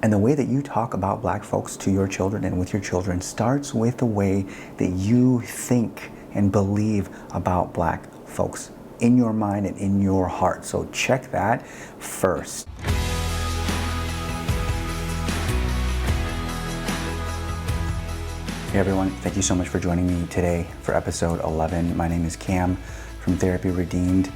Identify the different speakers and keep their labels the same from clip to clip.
Speaker 1: And the way that you talk about Black folks to your children and with your children starts with the way that you think and believe about Black folks in your mind and in your heart. So check that first. Hey everyone, thank you so much for joining me today for episode 11. My name is Cam from Therapy Redeemed.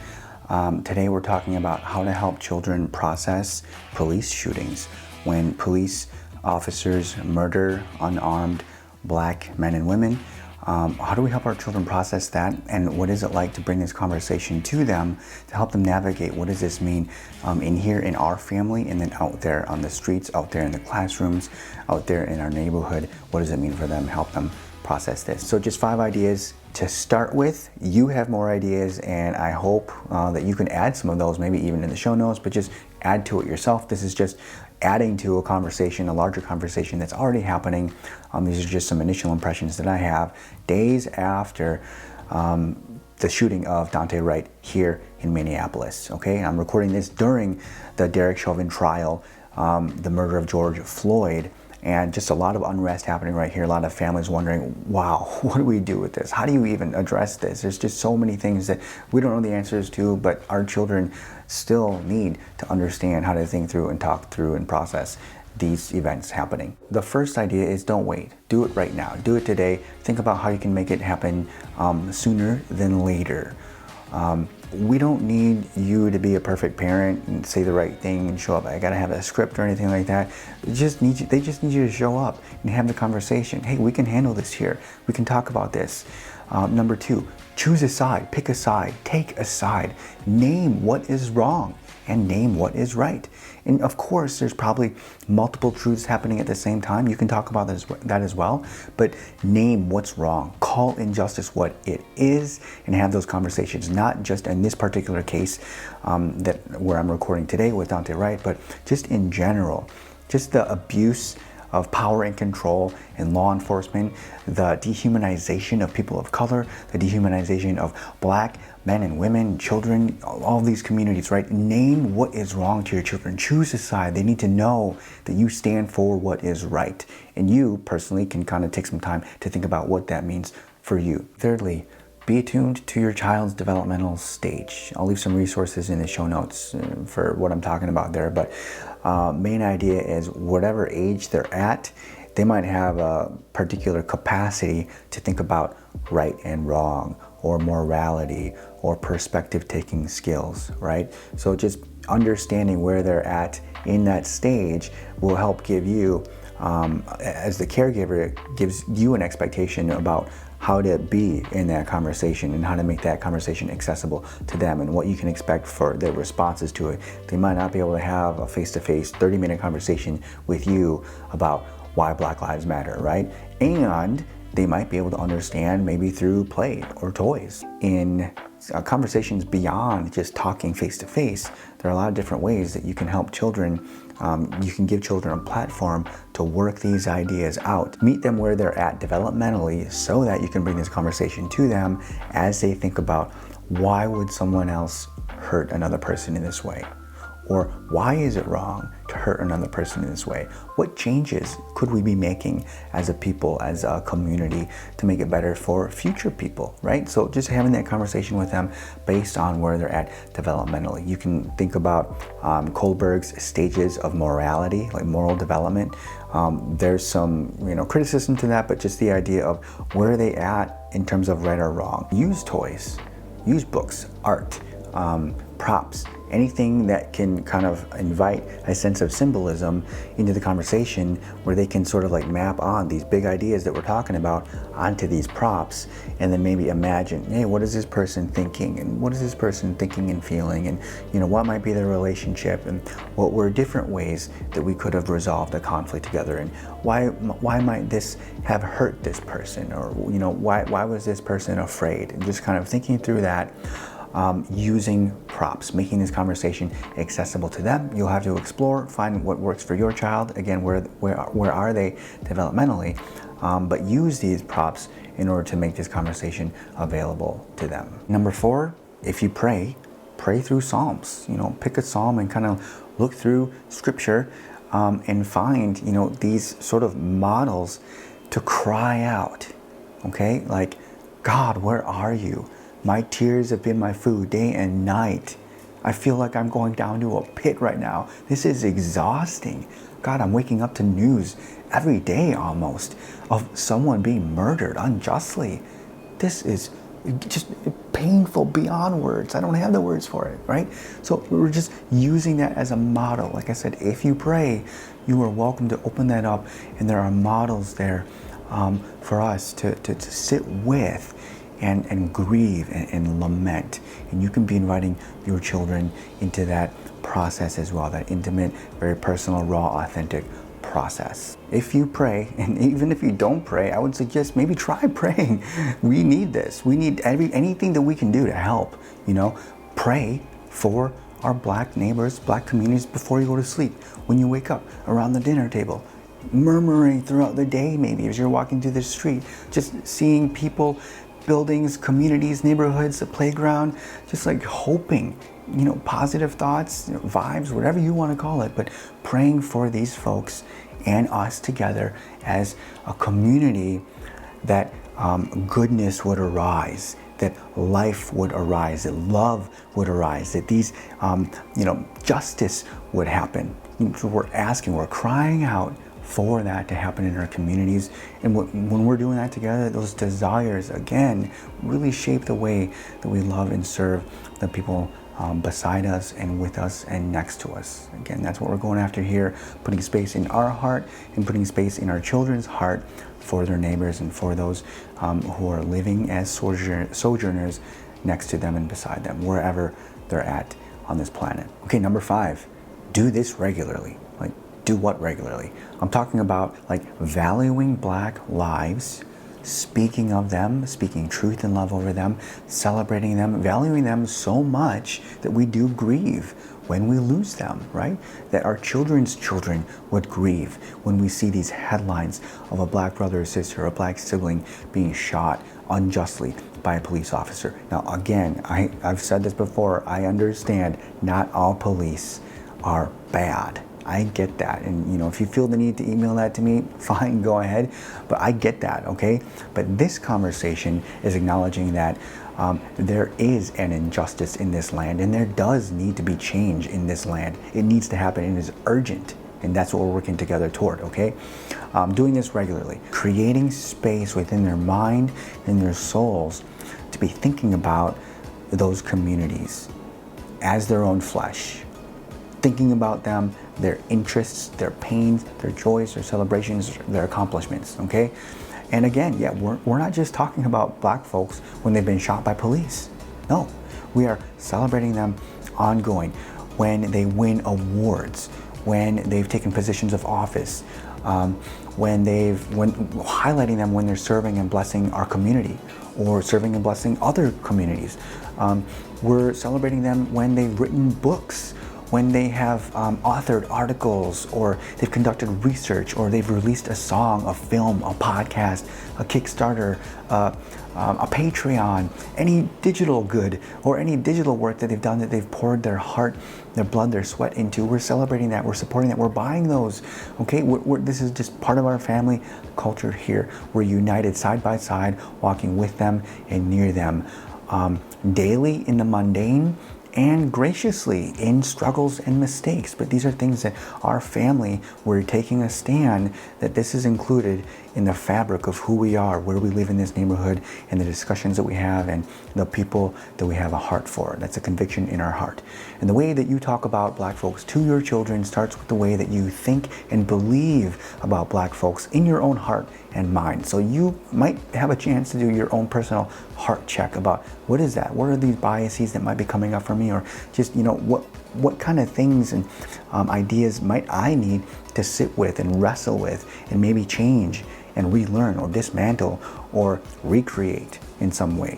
Speaker 1: Today we're talking about how to help children process police shootings. When police officers murder unarmed Black men and women, how do we help our children process that? And what is it like to bring this conversation to them to help them navigate what does this mean in here in our family, and then out there on the streets, out there in the classrooms, out there in our neighborhood? What does it mean for them? Help them process this. So just 5 ideas to start with. You have more ideas, and I hope that you can add some of those, maybe even in the show notes, but just add to it yourself. This is just adding to a conversation, a larger conversation that's already happening. These are just some initial impressions that I have days after the shooting of Daunte Wright here in Minneapolis. Okay, I'm recording this during the Derek Chauvin trial, the murder of George Floyd, and just a lot of unrest happening right here. A lot of families wondering, wow, what do we do with this? How do you even address this? There's just so many things that we don't know the answers to, but our children still need to understand how to think through and talk through and process these events happening. The first idea is don't wait. Do it right now. Do it today. Think about how you can make it happen sooner than later. We don't need you to be a perfect parent and say the right thing and show up. I gotta have a script or anything like that. They just need you to show up and have the conversation. Hey, we can handle this here. We can talk about this. Number 2, choose a side, pick a side, take a side, name what is wrong and name what is right. And of course, there's probably multiple truths happening at the same time. You can talk about that as well, but name what's wrong. Call injustice what it is and have those conversations, not just in this particular case where I'm recording today with Daunte Wright, but just in general, just the abuse of power and control in law enforcement, the dehumanization of people of color, the dehumanization of Black men and women, children, all these communities, right? Name what is wrong to your children. Choose a side. They need to know that you stand for what is right. And you personally can kind of take some time to think about what that means for you. Thirdly, be attuned to your child's developmental stage. I'll leave some resources in the show notes for what I'm talking about there, but main idea is whatever age they're at, they might have a particular capacity to think about right and wrong, or morality, or perspective-taking skills, right? So just understanding where they're at in that stage will help give you, as the caregiver, gives you an expectation about how to be in that conversation and how to make that conversation accessible to them and what you can expect for their responses to it. They might not be able to have a face-to-face 30-minute conversation with you about why Black Lives Matter, right? And they might be able to understand maybe through play or toys. In conversations beyond just talking face-to-face, there are a lot of different ways that you can help children. You can give children a platform to work these ideas out. Meet them where they're at developmentally so that you can bring this conversation to them as they think about, why would someone else hurt another person in this way? Or why is it wrong to hurt another person in this way? What changes could we be making as a people, as a community, to make it better for future people, right? So just having that conversation with them based on where they're at developmentally. You can think about Kohlberg's stages of morality, like moral development. There's some criticism to that, but just the idea of where are they at in terms of right or wrong. Use toys, use books, art, props, anything that can kind of invite a sense of symbolism into the conversation, where they can sort of like map on these big ideas that we're talking about onto these props, and then maybe imagine, hey, what is this person thinking, and what is this person thinking and feeling, and what might be their relationship, and what were different ways that we could have resolved a conflict together, and why might this have hurt this person, or why was this person afraid, and just kind of thinking through that. Using props, making this conversation accessible to them. You'll have to explore, find what works for your child. Again, where are they developmentally? But use these props in order to make this conversation available to them. Number 4, if you pray through Psalms. Pick a psalm and kind of look through scripture and find, these sort of models to cry out, okay? Like, God, where are you? My tears have been my food day and night. I feel like I'm going down to a pit right now. This is exhausting. God, I'm waking up to news every day almost of someone being murdered unjustly. This is just painful beyond words. I don't have the words for it, right? So we're just using that as a model. Like I said, if you pray, you are welcome to open that up, and there are models there for us to sit with and grieve and lament. And you can be inviting your children into that process as well, that intimate, very personal, raw, authentic process. If you pray, and even if you don't pray, I would suggest maybe try praying. We need this. We need anything that we can do to help. Pray for our Black neighbors, Black communities before you go to sleep, when you wake up, around the dinner table, murmuring throughout the day, maybe as you're walking through the street, just seeing people, buildings, communities, neighborhoods, a playground, just like hoping, positive thoughts, vibes, whatever you want to call it, but praying for these folks and us together as a community, that goodness would arise, that life would arise, that love would arise, that these, justice would happen. So we're crying out for that to happen in our communities. And when we're doing that together, those desires, again, really shape the way that we love and serve the people beside us and with us and next to us. Again, that's what we're going after here, putting space in our heart and putting space in our children's heart for their neighbors and for those who are living as sojourners next to them and beside them, wherever they're at on this planet. Okay, number 5, do this regularly. Like, do what regularly? I'm talking about like valuing Black lives, speaking of them, speaking truth and love over them, celebrating them, valuing them so much that we do grieve when we lose them, right? That our children's children would grieve when we see these headlines of a Black brother or sister, a Black sibling being shot unjustly by a police officer. Now, again, I've said this before, I understand not all police are bad. I get that. And if you feel the need to email that to me, fine, go ahead. But I get that, okay? But this conversation is acknowledging that there is an injustice in this land, and there does need to be change in this land. It needs to happen, and it is urgent. And that's what we're working together toward, okay? Doing this regularly, creating space within their mind and their souls to be thinking about those communities as their own flesh, thinking about them, their interests, their pains, their joys, their celebrations, their accomplishments, okay? And again, yeah, we're not just talking about Black folks when they've been shot by police. No, we are celebrating them ongoing, when they win awards, when they've taken positions of office, when highlighting them when they're serving and blessing our community or serving and blessing other communities. We're celebrating them when they've written books, when they have authored articles, or they've conducted research, or they've released a song, a film, a podcast, a Kickstarter, a Patreon, any digital good or any digital work that they've done that they've poured their heart, their blood, their sweat into. We're celebrating that, we're supporting that, we're buying those, okay? This is just part of our family culture here. We're united side by side, walking with them and near them, daily in the mundane, and graciously in struggles and mistakes. But these are things that our family, we're taking a stand that this is included in the fabric of who we are, where we live in this neighborhood, and the discussions that we have, and the people that we have a heart for. That's a conviction in our heart. And the way that you talk about Black folks to your children starts with the way that you think and believe about Black folks in your own heart and mind. So you might have a chance to do your own personal heart check about what is that? What are these biases that might be coming up for me? Or just, what kind of things and ideas might I need to sit with and wrestle with and maybe change and relearn or dismantle or recreate in some way.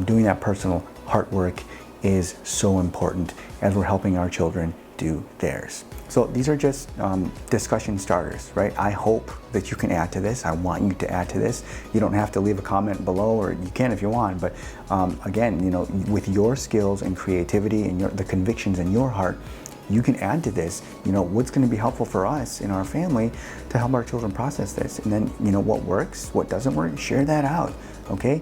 Speaker 1: Doing that personal heart work is so important as we're helping our children do theirs. So these are just discussion starters, right? I hope that you can add to this. I want you to add to this. You don't have to leave a comment below, or you can if you want, but again, with your skills and creativity and the convictions in your heart, you can add to this, what's going to be helpful for us in our family to help our children process this. And then, what works, what doesn't work, share that out, okay?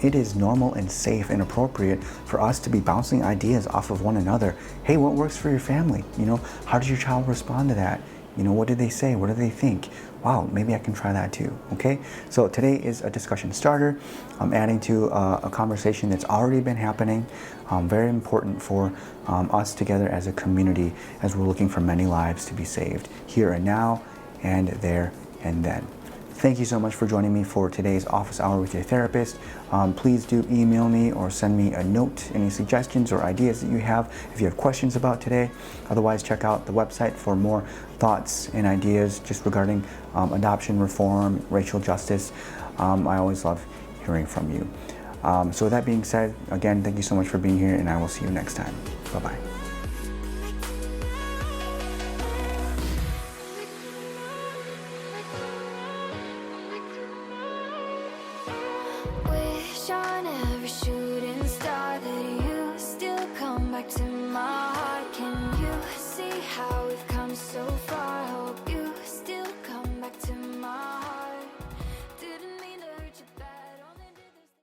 Speaker 1: It is normal and safe and appropriate for us to be bouncing ideas off of one another. Hey, what works for your family? How does your child respond to that? What do they say? What do they think? Wow, maybe I can try that too, okay? So today is a discussion starter. I'm adding to a conversation that's already been happening. Very important for us together as a community as we're looking for many lives to be saved here and now and there and then. Thank you so much for joining me for today's office hour with your therapist. Please do email me or send me a note, any suggestions or ideas that you have if you have questions about today. Otherwise, check out the website for more thoughts and ideas just regarding adoption reform, racial justice. I always love hearing from you. So with that being said, again, thank you so much for being here, and I will see you next time. Bye-bye.
Speaker 2: Wish on every shooting star that you still come back to me.